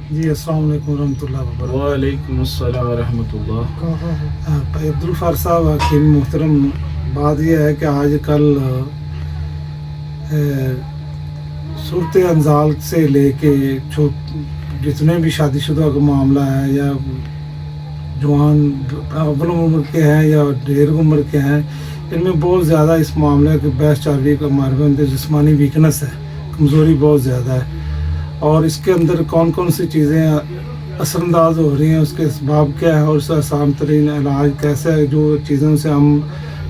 جی السلام علیکم ورحمۃ اللہ وبرکاتہ۔ وعلیکم السلام ورحمۃ اللہ۔ عبدالغفار صاحب حکیم محترم، بات یہ ہے کہ آج کل صورت انزال سے لے کے جتنے بھی شادی شدہ کا معاملہ ہے، یا جوان اول عمر کے ہیں یا ڈھیر عمر کے ہیں، ان میں بہت زیادہ اس معاملے کے بحث چل رہی ہے کہ ہمارے اندر جسمانی ویکنس ہے، کمزوری بہت زیادہ ہے، اور اس کے اندر کون کون سی چیزیں اثر انداز ہو رہی ہیں، اس کے اسباب کیا ہے، اور اس کا آسان ترین علاج کیسے ہے، جو چیزوں سے ہم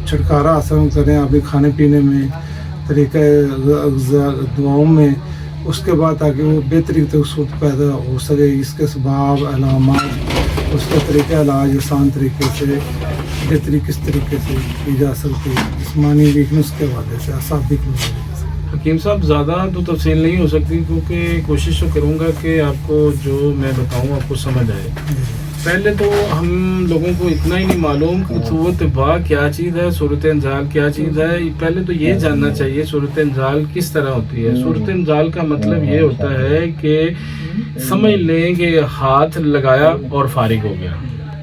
چھٹکارا حاصل کریں اپنے کھانے پینے میں، طریقہ دعاؤں میں، اس کے بعد تاکہ وہ بہترین تک صورت پیدا ہو سکے، اس کے اسباب، علامات، اس کا طریقہ علاج آسان طریقے سے بہتری کس طریقے سے کی جا سکتی ہے جسمانی ویکنس کے حوالے سے، اعصابی کمزوری سے۔ حکیم صاحب زیادہ تو تفصیل نہیں ہو سکتی، کیونکہ کوشش تو کروں گا کہ آپ کو جو میں بتاؤں آپ کو سمجھ آئے۔ پہلے تو ہم لوگوں کو اتنا ہی نہیں معلوم کہ صورت با کیا چیز ہے، صورت انزال کیا چیز ہے۔ پہلے تو یہ جاننا چاہیے صورت انزال کس طرح ہوتی ہے۔ صورت انزال کا مطلب یہ ہوتا ہے کہ سمجھ لیں کہ ہاتھ لگایا اور فارغ ہو گیا۔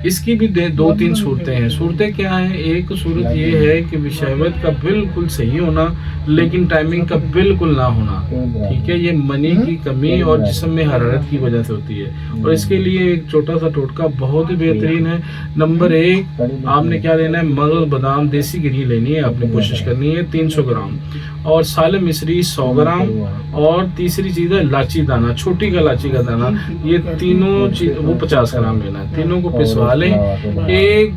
اس کی بھی دو تین صورتیں ہیں۔ صورتیں کیا ہیں؟ ایک صورت یہ ہے کہ شہوت کا بالکل صحیح ہونا لیکن ٹائمنگ کا بالکل نہ ہونا، ٹھیک ہے، یہ منی کی کمی اور جسم میں حرارت کی وجہ سے ہوتی ہے، اور اس کے لیے ایک چھوٹا سا ٹوٹکا بہت ہی بہترین ہے۔ نمبر ایک، آپ نے کیا لینا ہے؟ مغز بادام دیسی گری لینی ہے، آپ نے کوشش کرنی ہے 300 گرام، اور سالم مصری 100 گرام، اور تیسری چیز ہے الائچی دانہ، چھوٹی کا الائچی کا دانہ، یہ تینوں چیز وہ 50 گرام لینا ہے۔ تینوں کو پسوا لیں، ایک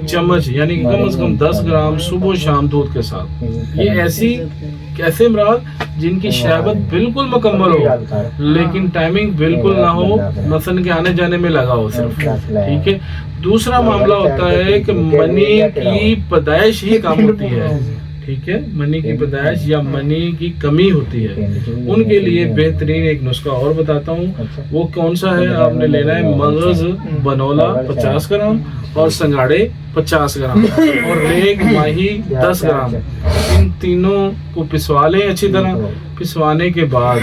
چمچ یعنی کہ کم از کم 10 گرام صبح و شام دودھ کے ساتھ۔ یہ ایسے امراض جن کی شہوت بالکل مکمل ہو لیکن ٹائمنگ بالکل نہ ہو، مثلا کہ آنے جانے میں لگا ہو صرف، ٹھیک ہے۔ دوسرا معاملہ ہوتا ہے کہ منی کی پیدائش ہی کم ہوتی ہے، ٹھیک ہے، منی کی پیدائش یا منی کی کمی ہوتی ہے، ان کے لیے بہترین ایک نسخہ اور بتاتا ہوں۔ وہ کون سا ہے؟ آپ نے لینا ہے مغز بنولا 50 گرام، اور سنگاڑے 50 گرام، اور ریگ ماہی 10 گرام۔ ان تینوں کو پسوا لیں اچھی طرح۔ پسوانے کے بعد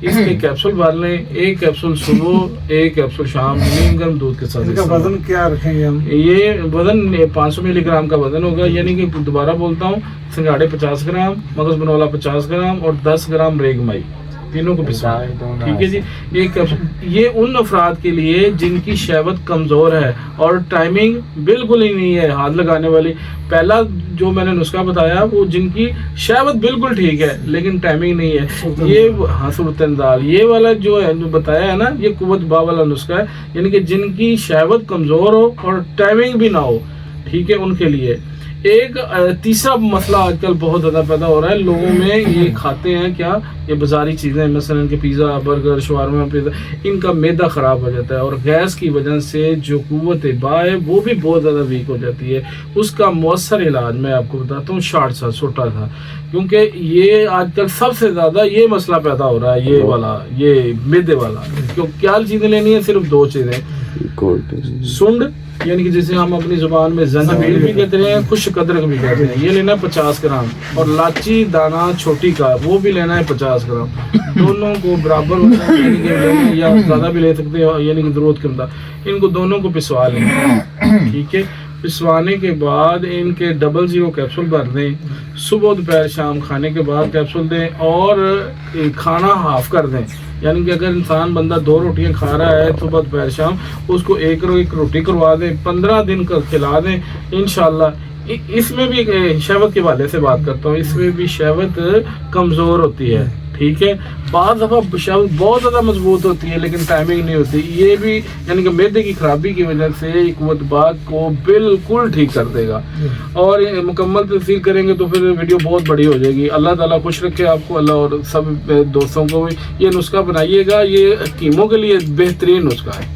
اس کے کیپسول بھر لیں، ایک کیپسول صبح، ایک کیپسول شام، نیم گرم دودھ کے ساتھ۔ اس کا وزن کیا رکھیں گے ہم؟ یہ وزن 500 ملی گرام کا وزن ہوگا، یعنی کہ دوبارہ بولتا ہوں، سنگاڑے 50 گرام، مغز بنولا 50 گرام، اور 10 گرام ریگ مائی، تینوں کو پسوا، ٹھیک ہے جی۔ یہ ان افراد کے لیے جن کی شہوت کمزور ہے اور ٹائمنگ بالکل ہی نہیں ہے ہاتھ لگانے والی۔ پہلا جو میں نے نسخہ بتایا وہ جن کی شہوت بالکل ٹھیک ہے لیکن ٹائمنگ نہیں ہے، یہ صورت انزال۔ یہ والا جو ہے بتایا ہے نا، یہ قوت با والا نسخہ ہے، یعنی کہ جن کی شہوت کمزور ہو اور ٹائمنگ بھی نہ ہو، ٹھیک ہے، ان کے لیے۔ ایک تیسرا مسئلہ آج کل بہت زیادہ پیدا ہو رہا ہے لوگوں میں، یہ کھاتے ہیں کیا؟ یہ بازاری چیزیں، مثلا کہ پیزا، برگر، شاورما، پیزا، ان کا معدہ خراب ہو جاتا ہے، اور گیس کی وجہ سے جو قوت با ہے وہ بھی بہت زیادہ ویک ہو جاتی ہے۔ اس کا مؤثر علاج میں آپ کو بتاتا ہوں، شارٹ سا چھوٹا تھا، کیونکہ یہ آج کل سب سے زیادہ یہ مسئلہ پیدا ہو رہا ہے، یہ والا، یہ معدے والا۔ کیا چیزیں لینی ہے؟ صرف 2 چیزیں، سنڈ یعنی کہ جسے ہم اپنی زبان میں زنجبیل بھی کہتے ہیں، خشک ادرک بھی کہتے ہیں، یہ لینا ہے 50 گرام، اور لاچی دانہ چھوٹی کا وہ بھی لینا ہے 50 گرام۔ دونوں کو برابر ہوتا ہے، یعنی کہ یا زیادہ بھی لے سکتے ہیں، یعنی کہ ضرورت کے مطابق ان کو دونوں کو پسوا لیں، ٹھیک ہے۔ پسوانے کے بعد ان کے 00 کیپسول بھر دیں، صبح دوپہر شام کھانے کے بعد کیپسول دیں، اور کھانا ہاف کر دیں، یعنی کہ اگر انسان بندہ 2 روٹیاں کھا رہا ہے صبح دوپہر شام، اس کو ایک روٹی کروا دیں، 15 دن کا کھلا دیں انشاءاللہ۔ اس میں بھی شہوت کے حوالے سے بات کرتا ہوں، اس میں بھی شہوت کمزور ہوتی ہے، ٹھیک ہے۔ بعض دفعہ شہوت بہت زیادہ مضبوط ہوتی ہے لیکن ٹائمنگ نہیں ہوتی، یہ بھی یعنی کہ معدے کی خرابی کی وجہ سے قوت باغ کو بالکل ٹھیک کر دے گا، اور مکمل تفصیل کریں گے تو پھر ویڈیو بہت بڑی ہو جائے گی۔ اللہ تعالیٰ خوش رکھے آپ کو، اللہ اور سب دوستوں کو بھی یہ نسخہ بنائیے گا، یہ حکیموں کے لیے بہترین نسخہ ہے۔